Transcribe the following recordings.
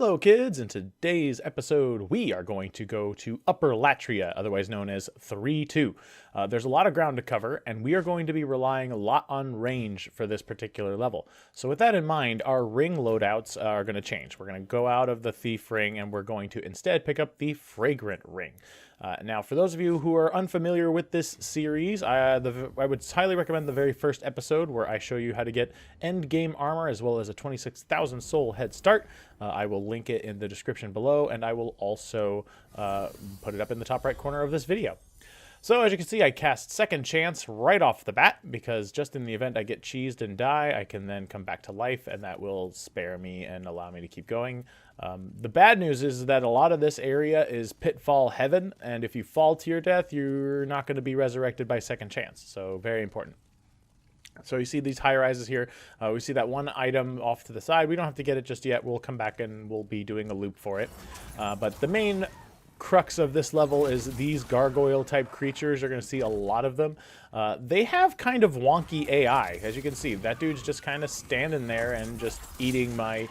Hello kids, in today's episode we are going to go to Upper Latria, otherwise known as 3-2. There's a lot of ground to cover and we are going to be relying a lot on range for this particular level. So with that in mind, our ring loadouts are going to change. We're going to go out of the Thief Ring and we're going to instead pick up the Fragrant Ring. Now, for those of you who are unfamiliar with this series, I would highly recommend the very first episode where I show you how to get end game armor as well as a 26,000 soul head start. I will link it in the description below, and I will also put it up in the top right corner of this video. So as you can see, I cast Second Chance right off the bat, because just in the event I get cheesed and die, I can then come back to life, and that will spare me and allow me to keep going. The bad news is that a lot of this area is pitfall heaven, and if you fall to your death, you're not going to be resurrected by Second Chance, so very important. So you see these high rises here. We see that one item off to the side. We don't have to get it just yet. We'll come back and we'll be doing a loop for it. But the main crux of this level is these gargoyle type creatures. You're going to see a lot of them. They have kind of wonky AI. As you can see, that dude's just kind of standing there and just eating my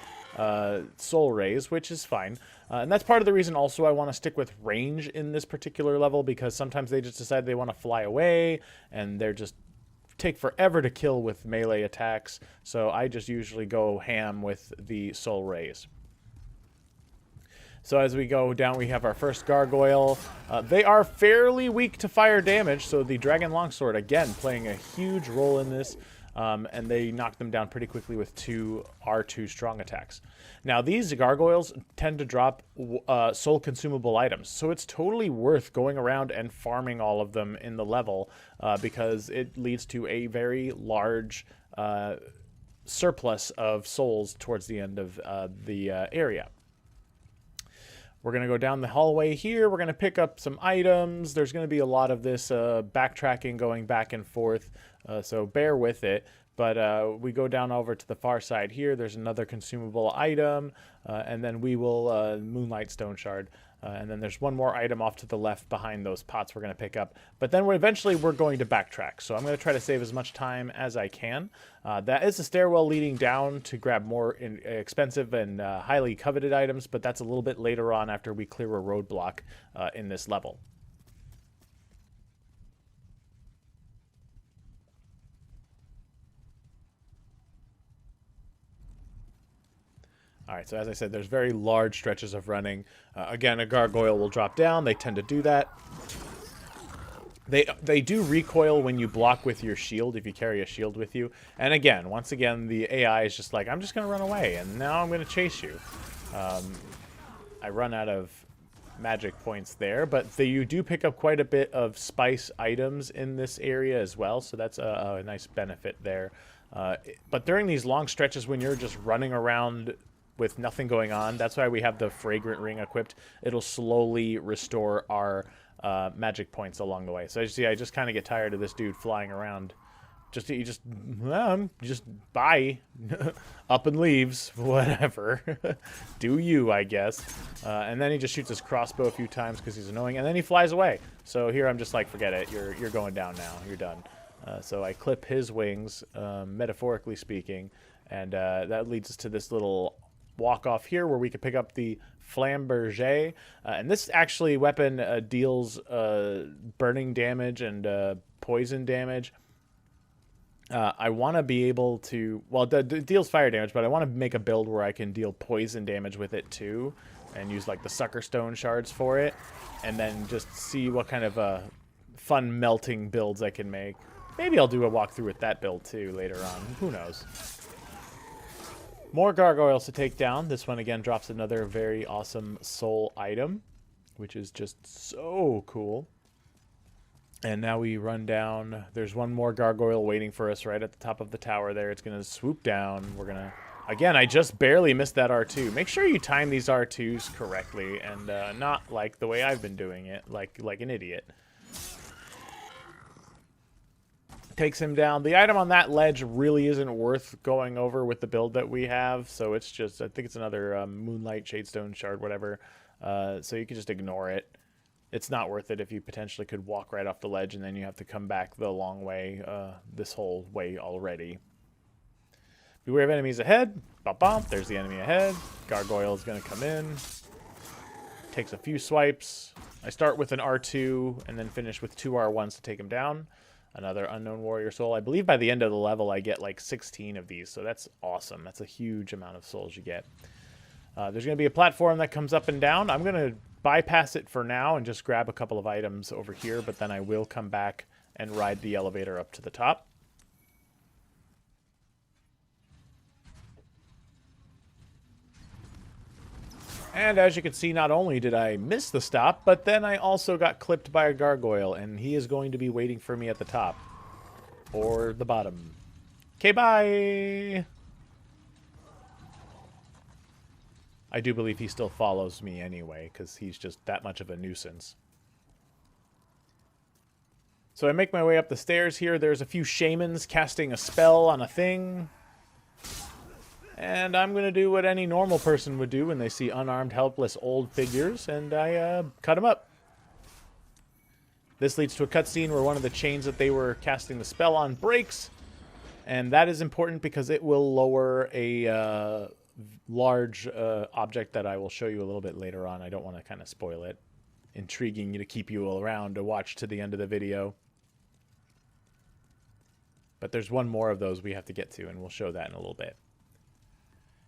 soul rays, which is fine. And that's part of the reason also I want to stick with range in this particular level, because sometimes they just decide they want to fly away and they're just take forever to kill with melee attacks, so I just usually go ham with the soul rays. So as we go down, we have our first gargoyle. They are fairly weak to fire damage, so the dragon longsword again playing a huge role in this, and they knock them down pretty quickly with two R2 strong attacks. Now these gargoyles tend to drop soul consumable items, so it's totally worth going around and farming all of them in the level, because it leads to a very large surplus of souls towards the end of the area. We're going to go down the hallway here. We're going to pick up some items. There's going to be a lot of this backtracking going back and forth, so bear with it. But we go down over to the far side here. There's another consumable item, and then we will Moonlight Stone Shard. And then there's one more item off to the left behind those pots we're going to pick up. But then eventually we're going to backtrack. So I'm going to try to save as much time as I can. That is a stairwell leading down to grab more expensive and highly coveted items, but that's a little bit later on after we clear a roadblock in this level. All right, so as I said, there's very large stretches of running. Again, a gargoyle will drop down. They tend to do that. They do recoil when you block with your shield, if you carry a shield with you. And again, once again, the AI is just like, I'm just going to run away, and now I'm going to chase you. I run out of magic points there, but you do pick up quite a bit of spice items in this area as well, so that's a nice benefit there. But during these long stretches when you're just running around with nothing going on, that's why we have the Fragrant Ring equipped. It'll slowly restore our magic points along the way. So as you see, I just kind of get tired of this dude flying around. Just bye. Up and leaves, whatever. Do you, I guess. And then he just shoots his crossbow a few times because he's annoying, and then he flies away. So here I'm just like, forget it. You're going down now. You're done. So I clip his wings, metaphorically speaking, and that leads us to this little walk off here where we could pick up the Flamberger. And this actually weapon deals burning damage and poison damage. I want to be able to, well, it deals fire damage, but I want to make a build where I can deal poison damage with it too, and use like the Sucker Stone shards for it, and then just see what kind of fun melting builds I can make. Maybe I'll do a walkthrough with that build too later on. Who knows? More gargoyles to take down. This one again drops another very awesome soul item, which is just so cool. And now we run down. There's one more gargoyle waiting for us right at the top of the tower there. It's going to swoop down. We're going to... Again, I just barely missed that R2. Make sure you time these R2s correctly and not like the way I've been doing it, like an idiot. Takes him down. The item on that ledge really isn't worth going over with the build that we have, so it's just, I think it's another Moonlight Shadestone Shard, whatever, so you can just ignore it. It's not worth it if you potentially could walk right off the ledge and then you have to come back the long way, this whole way already. Beware of enemies ahead. Bop bop, there's the enemy ahead. Gargoyle is going to come in. Takes a few swipes. I start with an R2 and then finish with 2 R1s to take him down. Another Unknown Warrior Soul. I believe by the end of the level I get like 16 of these, so that's awesome. That's a huge amount of souls you get. There's going to be a platform that comes up and down. I'm going to bypass it for now and just grab a couple of items over here, but then I will come back and ride the elevator up to the top. And as you can see, not only did I miss the stop, but then I also got clipped by a gargoyle, and he is going to be waiting for me at the top. Or the bottom. Okay, bye! I do believe he still follows me anyway, because he's just that much of a nuisance. So I make my way up the stairs here. There's a few shamans casting a spell on a thing. And I'm going to do what any normal person would do when they see unarmed, helpless, old figures, and I cut them up. This leads to a cutscene where one of the chains that they were casting the spell on breaks, and that is important because it will lower a large object that I will show you a little bit later on. I don't want to kind of spoil it. Intriguing to keep you around to watch to the end of the video. But there's one more of those we have to get to, and we'll show that in a little bit.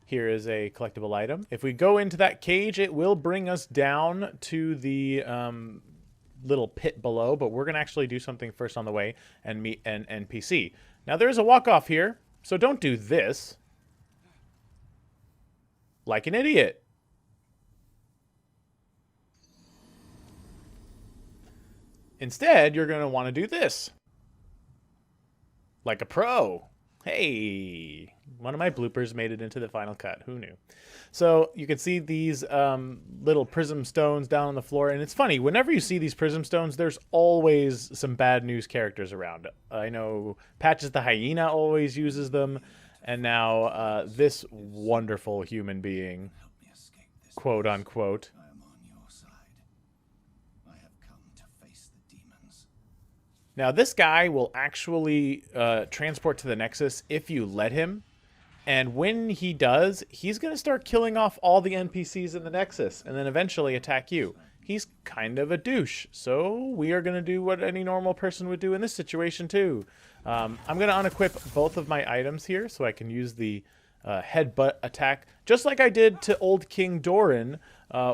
Here is a collectible item. If we go into that cage, it will bring us down to the little pit below, but we're going to actually do something first on the way and meet an NPC. Now, there is a walk-off here, so don't do this like an idiot. Instead, you're going to want to do this like a pro. Hey, one of my bloopers made it into the final cut. Who knew? So you can see these little prism stones down on the floor. And it's funny, whenever you see these prism stones, there's always some bad news characters around. I know Patches the Hyena always uses them. And now this wonderful human being, quote unquote. Now, this guy will actually transport to the Nexus if you let him. And when he does, he's going to start killing off all the NPCs in the Nexus and then eventually attack you. He's kind of a douche. So we are going to do what any normal person would do in this situation, too. I'm going to unequip both of my items here so I can use the headbutt attack, just like I did to Old King Doran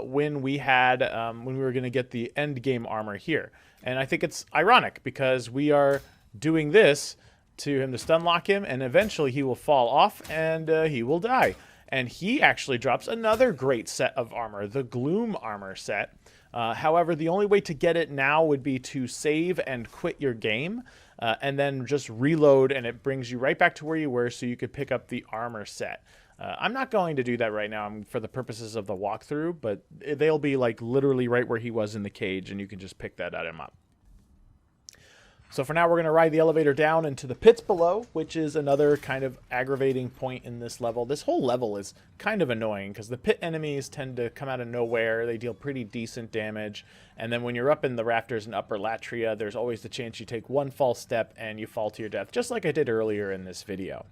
when we were going to get the end game armor here. And I think it's ironic because we are doing this to him to stun lock him, and eventually he will fall off and he will die. And he actually drops another great set of armor, the Gloom Armor set. However, the only way to get it now would be to save and quit your game, and then just reload, and it brings you right back to where you were so you could pick up the armor set. I'm not going to do that right now for the purposes of the walkthrough, but they'll be like literally right where he was in the cage, and you can just pick that item up. So for now, we're going to ride the elevator down into the pits below, which is another kind of aggravating point in this level. This whole level is kind of annoying because the pit enemies tend to come out of nowhere. They deal pretty decent damage. And then when you're up in the rafters in Upper Latria, there's always the chance you take one false step and you fall to your death, just like I did earlier in this video.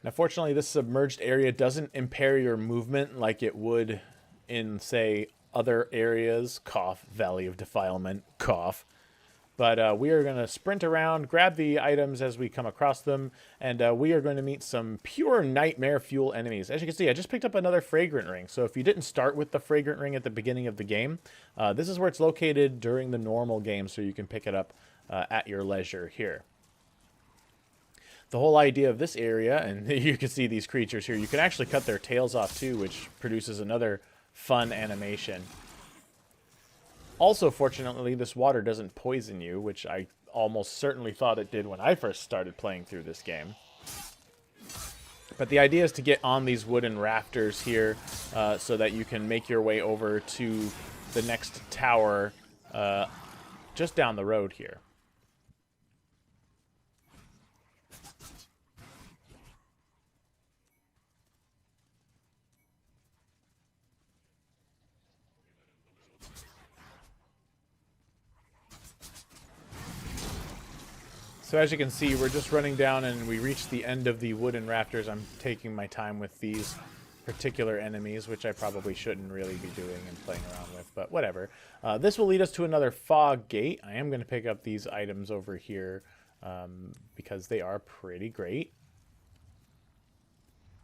Now, fortunately, this submerged area doesn't impair your movement like it would in, say, other areas. Cough. Valley of Defilement. Cough. But we are going to sprint around, grab the items as we come across them, and we are going to meet some pure nightmare fuel enemies. As you can see, I just picked up another Fragrant Ring. So if you didn't start with the Fragrant Ring at the beginning of the game, this is where it's located during the normal game, so you can pick it up at your leisure here. The whole idea of this area, and you can see these creatures here, you can actually cut their tails off too, which produces another fun animation. Also, fortunately, this water doesn't poison you, which I almost certainly thought it did when I first started playing through this game. But the idea is to get on these wooden rafters here so that you can make your way over to the next tower just down the road here. So as you can see, we're just running down and we reach the end of the wooden rafters. I'm taking my time with these particular enemies, which I probably shouldn't really be doing and playing around with, but whatever. This will lead us to another fog gate. I am going to pick up these items over here because they are pretty great.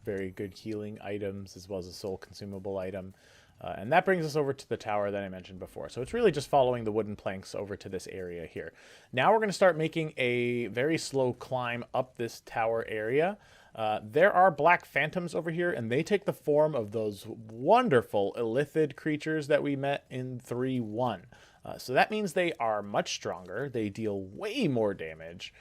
Very good healing items as well as a soul consumable item. And that brings us over to the tower that I mentioned before. So it's really just following the wooden planks over to this area here. Now we're going to start making a very slow climb up this tower area. There are black phantoms over here, and they take the form of those wonderful illithid creatures that we met in 3.1. So that means they are much stronger, they deal way more damage,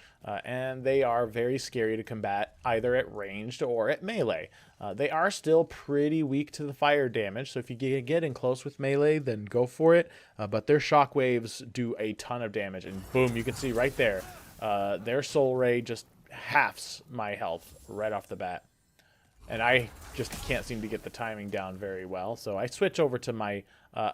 and they are very scary to combat either at ranged or at melee. They are still pretty weak to the fire damage, so if you get in close with melee, then go for it, but their shockwaves do a ton of damage, and boom, you can see right there, their soul ray just halves my health right off the bat. And I just can't seem to get the timing down very well, so I switch over to my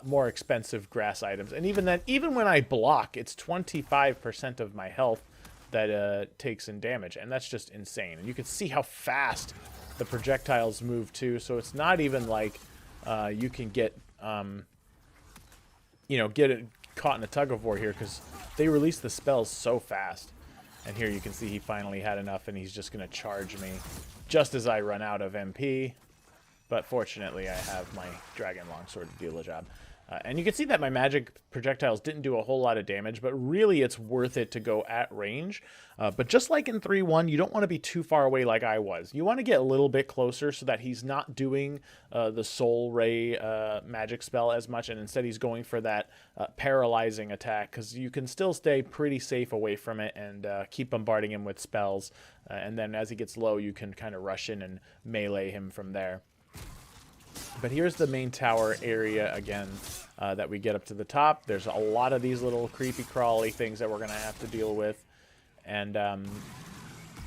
more expensive grass items. And even then, even when I block, it's 25% of my health that takes in damage, and that's just insane. And you can see how fast the projectiles move too, so it's not even like you can get, get it caught in a tug of war here, because they release the spells so fast. And here you can see he finally had enough, and he's just going to charge me just as I run out of MP. But fortunately, I have my Dragon Longsword to do the job. And you can see that my magic projectiles didn't do a whole lot of damage, but really it's worth it to go at range. But just like in 3.1, you don't want to be too far away like I was. You want to get a little bit closer so that he's not doing the Soul Ray magic spell as much, and instead he's going for that paralyzing attack, because you can still stay pretty safe away from it and keep bombarding him with spells. And then as he gets low, you can kind of rush in and melee him from there. But here's the main tower area again that we get up to the top. There's a lot of these little creepy crawly things that we're going to have to deal with. And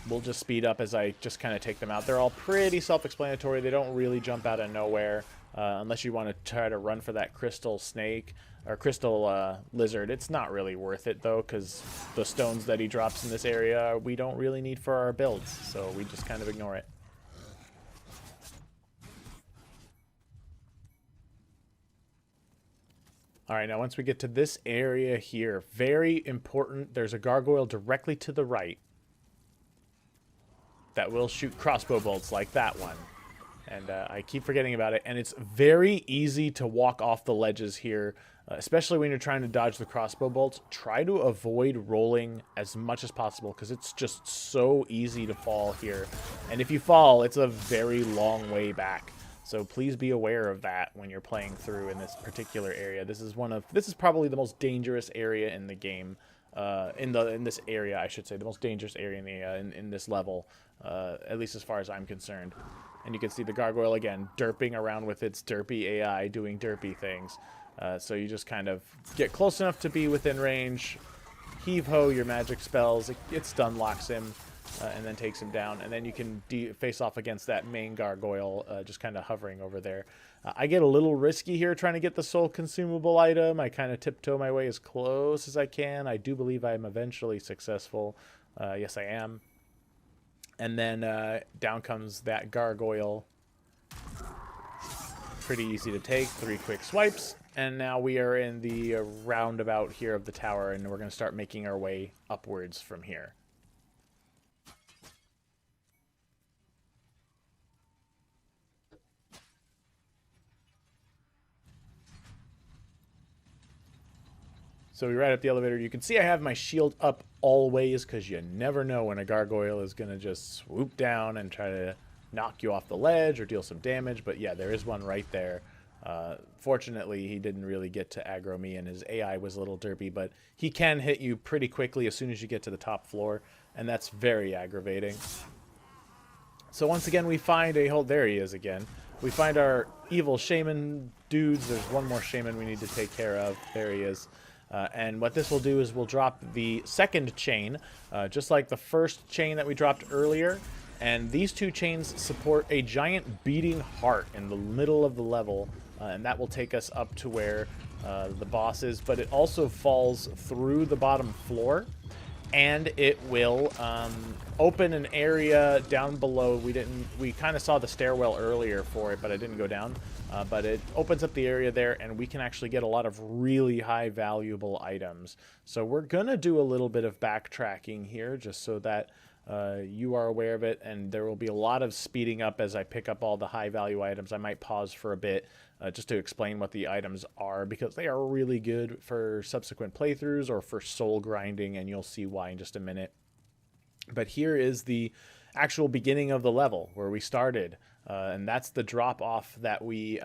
we'll just speed up as I just kind of take them out. They're all pretty self-explanatory. They don't really jump out of nowhere unless you want to try to run for that crystal snake or crystal lizard. It's not really worth it though, because the stones that he drops in this area we don't really need for our builds. So we just kind of ignore it. All right, now once we get to this area here, very important, there's a gargoyle directly to the right that will shoot crossbow bolts like that one. And I keep forgetting about it, and it's very easy to walk off the ledges here, especially when you're trying to dodge the crossbow bolts. Try to avoid rolling as much as possible, because it's just so easy to fall here. And if you fall, it's a very long way back. So please be aware of that when you're playing through in this particular area. This is probably the most dangerous area in the game. In this area, I should say, the most dangerous area in this level, at least as far as I'm concerned. And you can see the gargoyle again derping around with its derpy AI, doing derpy things. So you just kind of get close enough to be within range, heave ho your magic spells. It stun locks him. And then takes him down, and then you can face off against that main gargoyle, just kind of hovering over there. I get a little risky here trying to get the soul consumable item. I kind of tiptoe my way as close as I can. I do believe I'm eventually successful. Yes, I am. And then down comes that gargoyle. Pretty easy to take. 3 quick swipes. And now we are in the roundabout here of the tower, and we're going to start making our way upwards from here. So we ride up the elevator. You can see I have my shield up always, because you never know when a gargoyle is going to just swoop down and try to knock you off the ledge or deal some damage. But yeah, there is one right there. Fortunately, he didn't really get to aggro me, and his AI was a little derpy, but he can hit you pretty quickly as soon as you get to the top floor, and that's very aggravating. So once again, we find there he is again. We find our evil shaman dudes. There's one more shaman we need to take care of. There he is. And what this will do is we'll drop the second chain, just like the first chain that we dropped earlier. And these 2 chains support a giant beating heart in the middle of the level. And that will take us up to where the boss is. But it also falls through the bottom floor. and it will open an area down below. We kind of saw the stairwell earlier for it, but I didn't go down. But it opens up the area there, and we can actually get a lot of really high valuable items. So we're gonna do a little bit of backtracking here, just so that you are aware of it, and there will be a lot of speeding up as I pick up all the high value items. I might pause for a bit just to explain what the items are, because they are really good for subsequent playthroughs or for soul grinding, and you'll see why in just a minute. But here is the actual beginning of the level where we started, and that's the drop off that we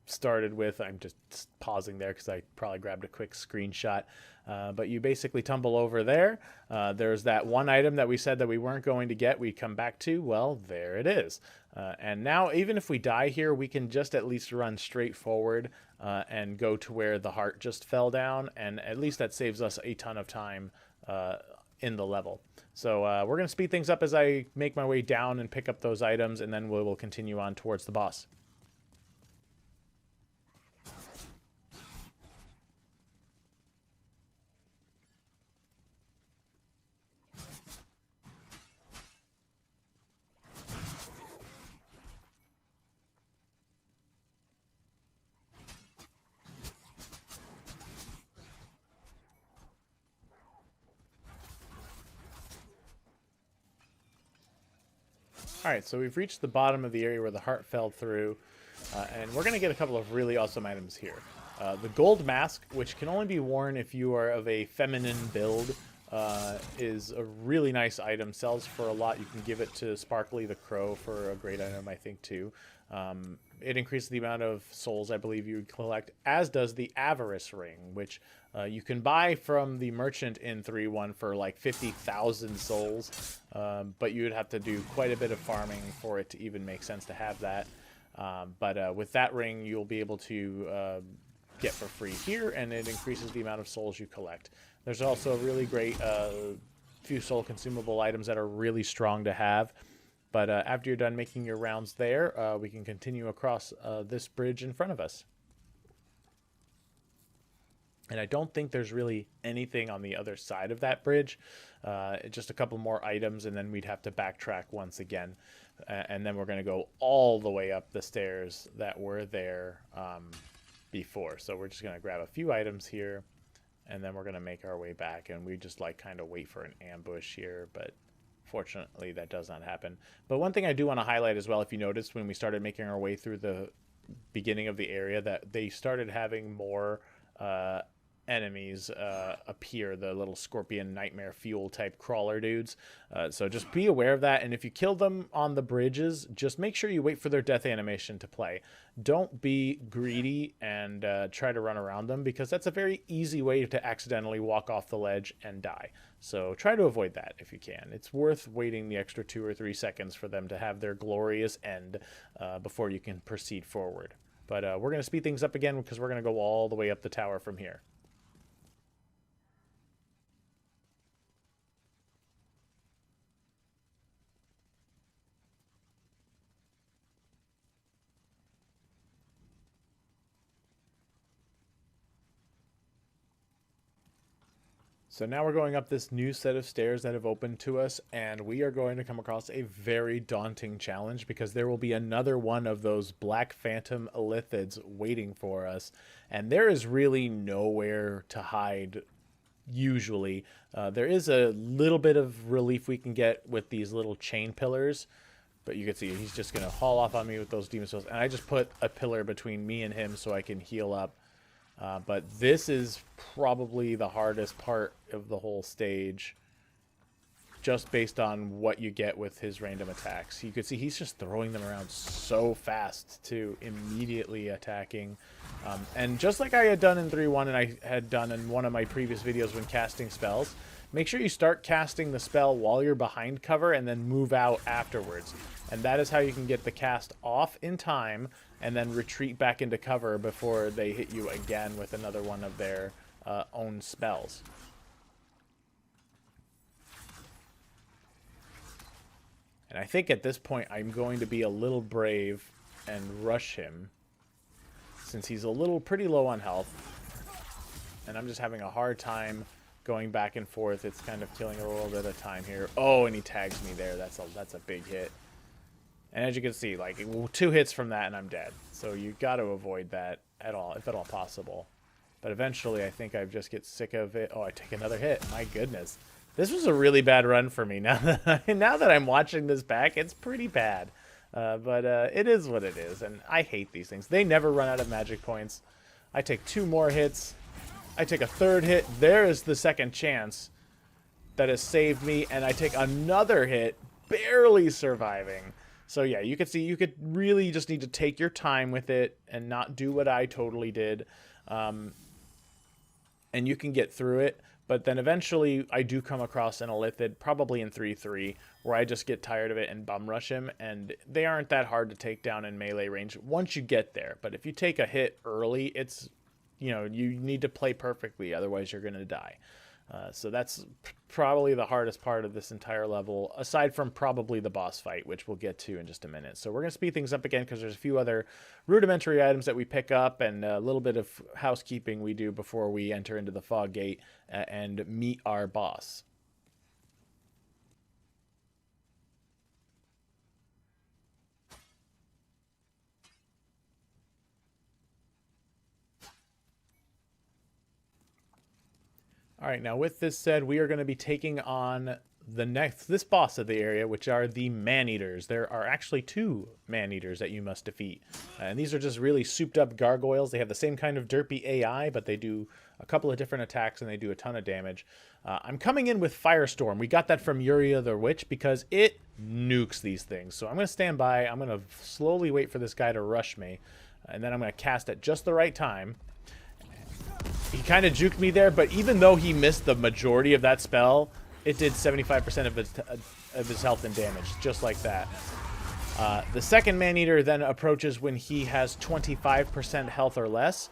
started with. I'm just pausing there because I probably grabbed a quick screenshot. But you basically tumble over there. There's that one item that we said that we weren't going to get. We come back to, well, there it is. And now, even if we die here, we can just at least run straight forward and go to where the heart just fell down. And at least that saves us a ton of time in the level. So we're going to speed things up as I make my way down and pick up those items, and then we will continue on towards the boss. Alright, so we've reached the bottom of the area where the heart fell through, and we're going to get a couple of really awesome items here. The gold mask, which can only be worn if you are of a feminine build, is a really nice item. Sells for a lot. You can give it to Sparkly the Crow for a great item, I think, too. It increases the amount of souls I believe you would collect, as does the Avarice Ring, which you can buy from the merchant in 3.1 for like 50,000 souls, but you would have to do quite a bit of farming for it to even make sense to have that. But with that ring, you'll be able to get for free here, and it increases the amount of souls you collect. There's also a really great few soul consumable items that are really strong to have. But after you're done making your rounds there, we can continue across this bridge in front of us. And I don't think there's really anything on the other side of that bridge. Just a couple more items, and then we'd have to backtrack once again. And then we're going to go all the way up the stairs that were there before. So we're just going to grab a few items here, and then we're going to make our way back. And we just like kind of wait for an ambush here, but fortunately that does not happen. But one thing I do want to highlight as well, if you noticed when we started making our way through the beginning of the area, that they started having more enemies appear, the little scorpion nightmare fuel type crawler dudes. So just be aware of that, and if you kill them on the bridges, just make sure you wait for their death animation to play. Don't be greedy and try to run around them, because that's a very easy way to accidentally walk off the ledge and die. So try to avoid that if you can. It's worth waiting the extra 2 or 3 seconds for them to have their glorious end before you can proceed forward. But we're going to speed things up again, because we're going to go all the way up the tower from here. So now we're going up this new set of stairs that have opened to us, and we are going to come across a very daunting challenge, because there will be another one of those black phantom lithids waiting for us, and there is really nowhere to hide usually. There is a little bit of relief we can get with these little chain pillars, but you can see he's just going to haul off on me with those demon souls, and I just put a pillar between me and him so I can heal up. But this is probably the hardest part of the whole stage, just based on what you get with his random attacks. You can see he's just throwing them around so fast to immediately attacking. And just like I had done in 3.1 and I had done in one of my previous videos when casting spells, make sure you start casting the spell while you're behind cover and then move out afterwards. And that is how you can get the cast off in time and then retreat back into cover before they hit you again with another one of their own spells. And I think at this point I'm going to be a little brave and rush him, since he's pretty low on health. And I'm just having a hard time going back and forth. It's kind of killing a little bit of time here. Oh, and he tags me there. That's a big hit. And as you can see, like 2 hits from that and I'm dead. So you got to avoid that at all, if at all possible. But eventually, I think I just get sick of it. Oh, I take another hit. My goodness. This was a really bad run for me. Now that I'm watching this back, it's pretty bad. But it is what it is, and I hate these things. They never run out of magic points. I take 2 more hits. I take a 3rd hit. There is the second chance that has saved me, and I take another hit, barely surviving. So yeah, you can see you could really just need to take your time with it and not do what I totally did. And you can get through it. But then eventually I do come across an Illithid, probably in 3-3, where I just get tired of it and bum rush him. And they aren't that hard to take down in melee range once you get there. But if you take a hit early, it's, you know, you need to play perfectly, otherwise you're going to die. So that's probably the hardest part of this entire level, aside from probably the boss fight, which we'll get to in just a minute. So we're going to speed things up again because there's a few other rudimentary items that we pick up and a little bit of housekeeping we do before we enter into the fog gate and meet our boss. All right, now with this said, we are going to be taking on this boss of the area, which are the Maneaters. There are actually 2 Maneaters that you must defeat. And these are just really souped up gargoyles. They have the same kind of derpy AI, but they do a couple of different attacks and they do a ton of damage. I'm coming in with Firestorm. We got that from Yuria the Witch because it nukes these things. So I'm going to stand by. I'm going to slowly wait for this guy to rush me. And then I'm going to cast at just the right time. He kind of juked me there, but even though he missed the majority of that spell, it did 75% of his health and damage, just like that. The second Maneater then approaches when he has 25% health or less.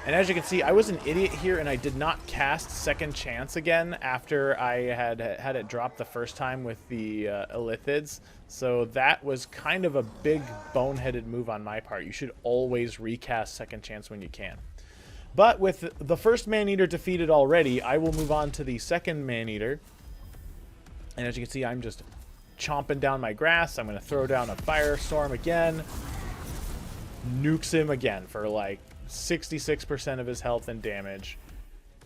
And as you can see, I was an idiot here, and I did not cast Second Chance again after I had it drop the first time with the Illithids. So that was kind of a big boneheaded move on my part. You should always recast Second Chance when you can. But with the first Maneater defeated already, I will move on to the second Maneater. And as you can see, I'm just chomping down my grass. I'm going to throw down a Firestorm again. Nukes him again for like 66% of his health and damage.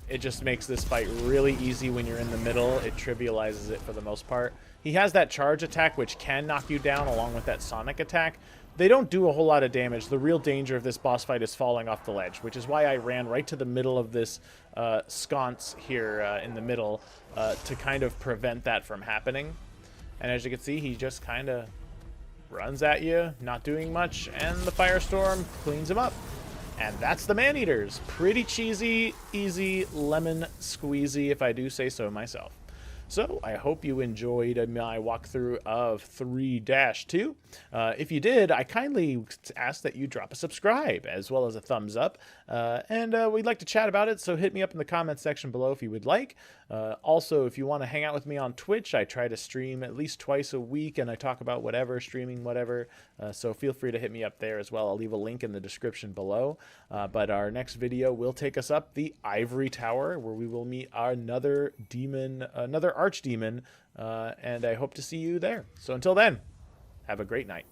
It just makes this fight really easy when you're in the middle. It trivializes it for the most part. He has that charge attack, which can knock you down along with that sonic attack. They don't do a whole lot of damage. The real danger of this boss fight is falling off the ledge, which is why I ran right to the middle of this sconce here in the middle to kind of prevent that from happening. And as you can see, he just kind of runs at you, not doing much, and the Firestorm cleans him up. And that's the Maneaters. Pretty cheesy, easy, lemon squeezy, if I do say so myself. So I hope you enjoyed my walkthrough of 3-2. If you did, I kindly ask that you drop a subscribe as well as a thumbs up. And we'd like to chat about it, so hit me up in the comments section below if you would like. Also, if you want to hang out with me on Twitch, I try to stream at least twice a week, and I talk about whatever, streaming whatever. So feel free to hit me up there as well. I'll leave a link in the description below. But our next video will take us up the Ivory Tower, where we will meet another demon, another archdemon, and I hope to see you there. So until then, have a great night.